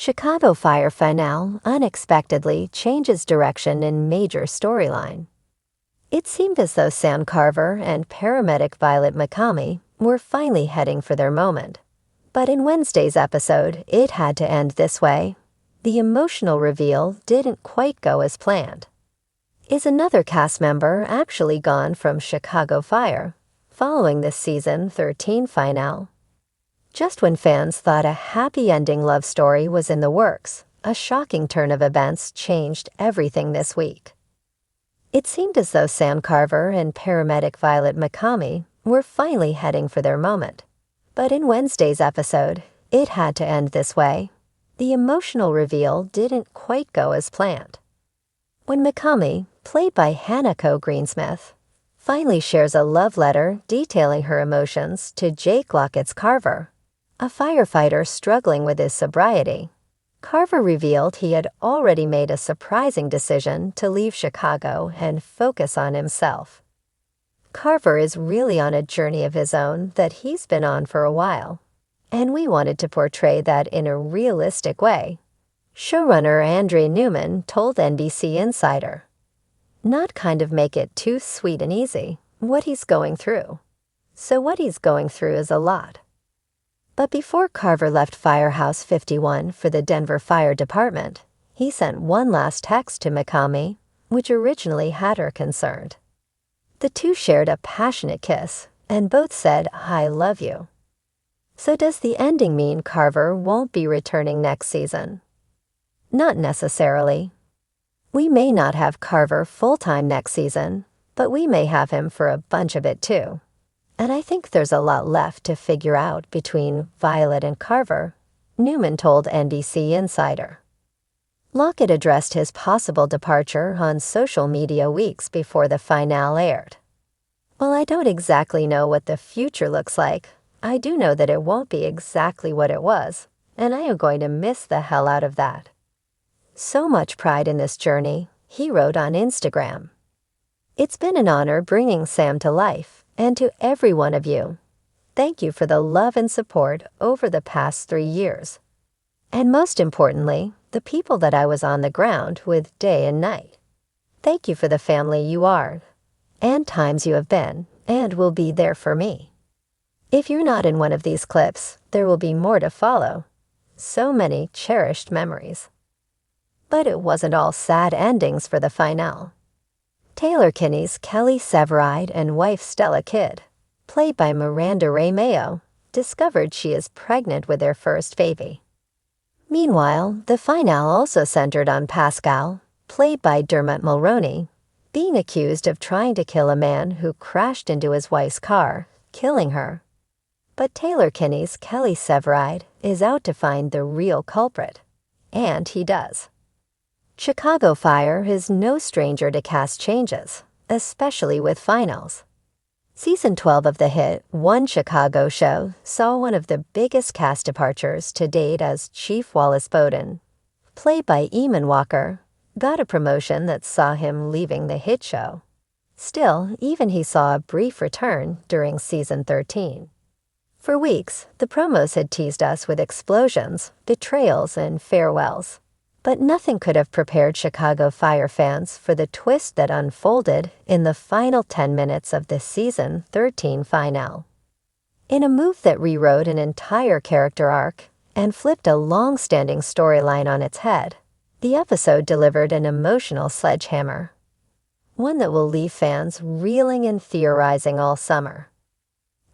Chicago Fire finale unexpectedly changes direction in major storyline. It seemed as though Sam Carver and paramedic Violet McCamey were finally heading for their moment. But in Wednesday's episode, it had to end this way. The emotional reveal didn't quite go as planned. Is another cast member actually gone from Chicago Fire following this season 13 finale? Just when fans thought a happy ending love story was in the works, a shocking turn of events changed everything this week. It seemed as though Sam Carver and paramedic Violet McCamey were finally heading for their moment. But in Wednesday's episode, it had to end this way. The emotional reveal didn't quite go as planned. When McCamey, played by Hanako Greensmith, finally shares a love letter detailing her emotions to Jake Lockett's Carver, a firefighter struggling with his sobriety, Carver revealed he had already made a surprising decision to leave Chicago and focus on himself. Carver is really on a journey of his own that he's been on for a while, and we wanted to portray that in a realistic way. Showrunner Andre Newman told NBC Insider, "Not kind of make it too sweet and easy, what he's going through. So what he's going through is a lot." But before Carver left Firehouse 51 for the Denver Fire Department, he sent one last text to McCamey, which originally had her concerned. The two shared a passionate kiss, and both said, "I love you." So does the ending mean Carver won't be returning next season? Not necessarily. We may not have Carver full-time next season, but we may have him for a bunch of it too. And I think there's a lot left to figure out between Violet and Carver, Newman told NBC Insider. Lockett addressed his possible departure on social media weeks before the finale aired. "While I don't exactly know what the future looks like, I do know that it won't be exactly what it was, and I am going to miss the hell out of that. So much pride in this journey," he wrote on Instagram. "It's been an honor bringing Sam to life. And to every one of you, thank you for the love and support over the past 3 years. And most importantly, the people that I was on the ground with day and night. Thank you for the family you are, and times you have been and will be there for me. If you're not in one of these clips, there will be more to follow. So many cherished memories." But it wasn't all sad endings for the finale. Taylor Kinney's Kelly Severide and wife Stella Kidd, played by Miranda Ray Mayo, discovered she is pregnant with their first baby. Meanwhile, the finale also centered on Pascal, played by Dermot Mulroney, being accused of trying to kill a man who crashed into his wife's car, killing her. But Taylor Kinney's Kelly Severide is out to find the real culprit, and he does. Chicago Fire is no stranger to cast changes, especially with finals. Season 12 of the hit One Chicago show saw one of the biggest cast departures to date as Chief Wallace Bowden, played by Eamon Walker, got a promotion that saw him leaving the hit show. Still, even he saw a brief return during Season 13. For weeks, the promos had teased us with explosions, betrayals, and farewells. But nothing could have prepared Chicago Fire fans for the twist that unfolded in the final 10 minutes of the Season 13 finale. In a move that rewrote an entire character arc and flipped a long-standing storyline on its head, the episode delivered an emotional sledgehammer. One that will leave fans reeling and theorizing all summer.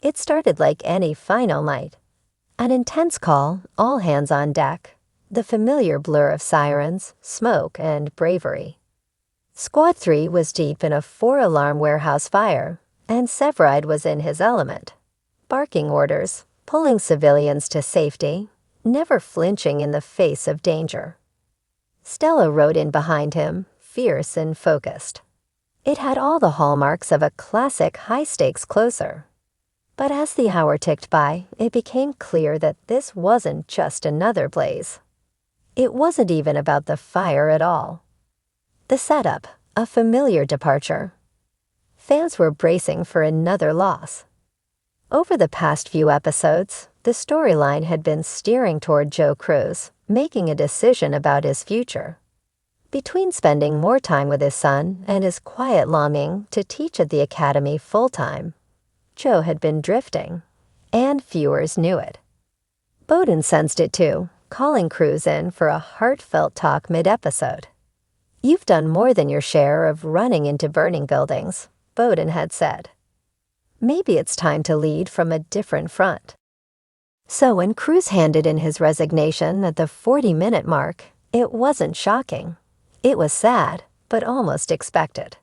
It started like any final night. An intense call, all hands on deck. The familiar blur of sirens, smoke, and bravery. Squad 3 was deep in a 4-alarm warehouse fire, and Severide was in his element, barking orders, pulling civilians to safety, never flinching in the face of danger. Stella rode in behind him, fierce and focused. It had all the hallmarks of a classic high-stakes closer. But as the hour ticked by, it became clear that this wasn't just another blaze. It wasn't even about the fire at all. The setup, a familiar departure. Fans were bracing for another loss. Over the past few episodes, the storyline had been steering toward Joe Cruz, making a decision about his future. Between spending more time with his son and his quiet longing to teach at the academy full-time, Joe had been drifting, and viewers knew it. Bowden sensed it too, calling Cruz in for a heartfelt talk mid-episode. "You've done more than your share of running into burning buildings," Bowden had said. "Maybe it's time to lead from a different front." So when Cruz handed in his resignation at the 40-minute mark, it wasn't shocking. It was sad, but almost expected.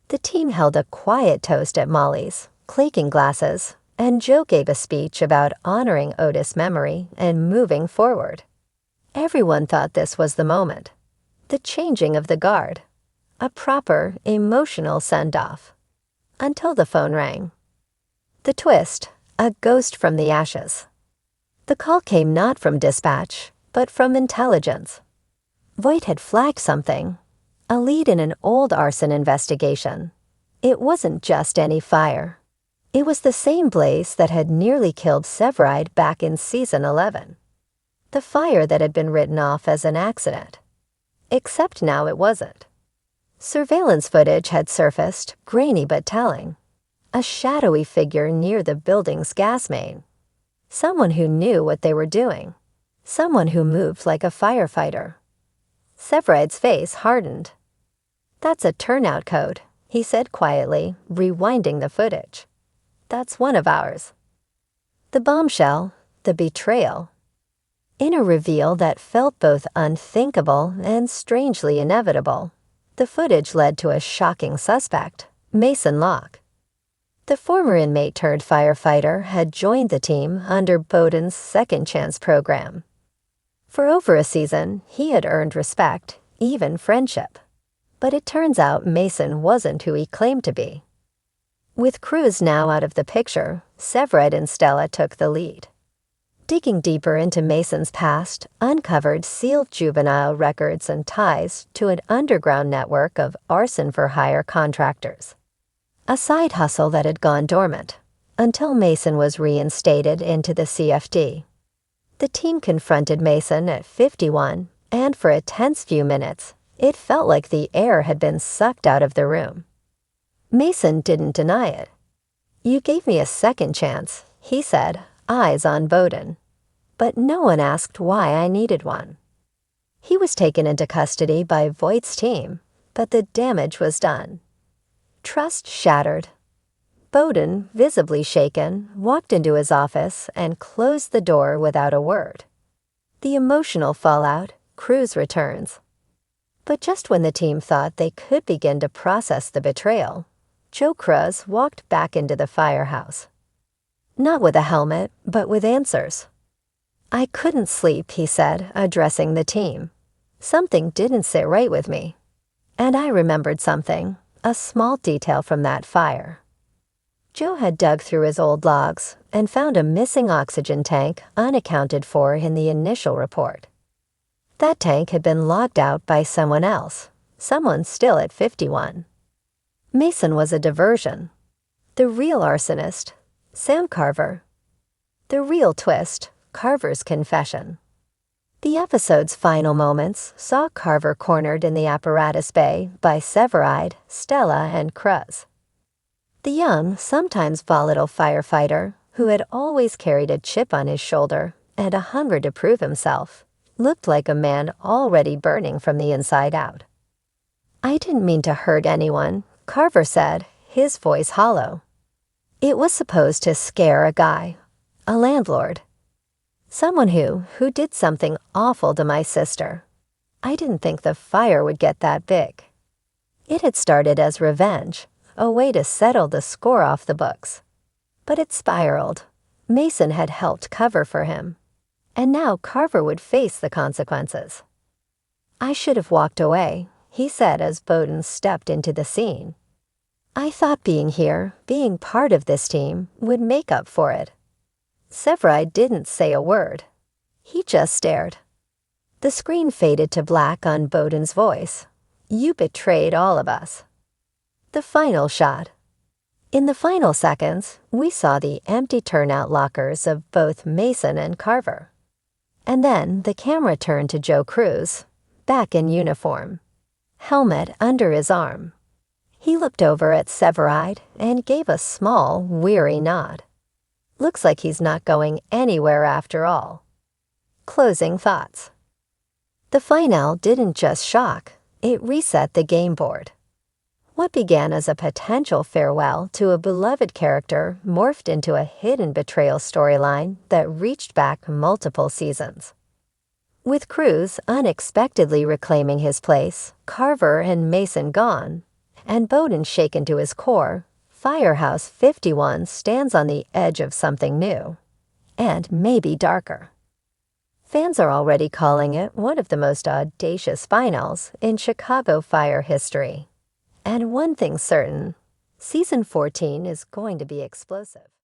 The team held a quiet toast at Molly's, clinking glasses, and Joe gave a speech about honoring Otis' memory and moving forward. Everyone thought this was the moment. The changing of the guard. A proper, emotional send-off. Until the phone rang. The twist, a ghost from the ashes. The call came not from dispatch, but from intelligence. Voight had flagged something, a lead in an old arson investigation. It wasn't just any fire. It was the same blaze that had nearly killed Severide back in season 11. The fire that had been written off as an accident. Except now it wasn't. Surveillance footage had surfaced, grainy but telling. A shadowy figure near the building's gas main. Someone who knew what they were doing. Someone who moved like a firefighter. Severide's face hardened. "That's a turnout code," he said quietly, rewinding the footage. "That's one of ours." The bombshell, the betrayal. In a reveal that felt both unthinkable and strangely inevitable, the footage led to a shocking suspect, Mason Locke. The former inmate turned firefighter had joined the team under Bowden's Second Chance program. For over a season, he had earned respect, even friendship. But it turns out Mason wasn't who he claimed to be. With Cruz now out of the picture, Severide and Stella took the lead. Digging deeper into Mason's past uncovered sealed juvenile records and ties to an underground network of arson-for-hire contractors. A side hustle that had gone dormant, until Mason was reinstated into the CFD. The team confronted Mason at 51, and for a tense few minutes, it felt like the air had been sucked out of the room. Mason didn't deny it. "You gave me a second chance," he said, eyes on Bowden. "But no one asked why I needed one." He was taken into custody by Voight's team, but the damage was done. Trust shattered. Bowden, visibly shaken, walked into his office and closed the door without a word. The emotional fallout, Cruz returns. But just when the team thought they could begin to process the betrayal, Joe Cruz walked back into the firehouse. Not with a helmet, but with answers. "I couldn't sleep," he said, addressing the team. "Something didn't sit right with me. And I remembered something, a small detail from that fire." Joe had dug through his old logs and found a missing oxygen tank unaccounted for in the initial report. That tank had been logged out by someone else, someone still at 51. Mason was a diversion. The real arsonist, Sam Carver. The real twist, Carver's confession. The episode's final moments saw Carver cornered in the apparatus bay by Severide, Stella, and Cruz. The young, sometimes volatile firefighter, who had always carried a chip on his shoulder and a hunger to prove himself, looked like a man already burning from the inside out. "I didn't mean to hurt anyone," Carver said, his voice hollow. "It was supposed to scare a guy, a landlord. Someone who did something awful to my sister. I didn't think the fire would get that big." It had started as revenge, a way to settle the score off the books. But it spiraled. Mason had helped cover for him. And now Carver would face the consequences. "I should have walked away," he said as Bowden stepped into the scene. "I thought being here, being part of this team, would make up for it." Severide didn't say a word. He just stared. The screen faded to black on Bowden's voice. "You betrayed all of us." The final shot. In the final seconds, we saw the empty turnout lockers of both Mason and Carver. And then the camera turned to Joe Cruz, back in uniform, helmet under his arm. He looked over at Severide and gave a small, weary nod. Looks like he's not going anywhere after all. Closing thoughts. The finale didn't just shock, it reset the game board. What began as a potential farewell to a beloved character morphed into a hidden betrayal storyline that reached back multiple seasons. With Cruz unexpectedly reclaiming his place, Carver and Mason gone, and Bowden shaken to his core, Firehouse 51 stands on the edge of something new, and maybe darker. Fans are already calling it one of the most audacious finals in Chicago Fire history. And one thing's certain, Season 14 is going to be explosive.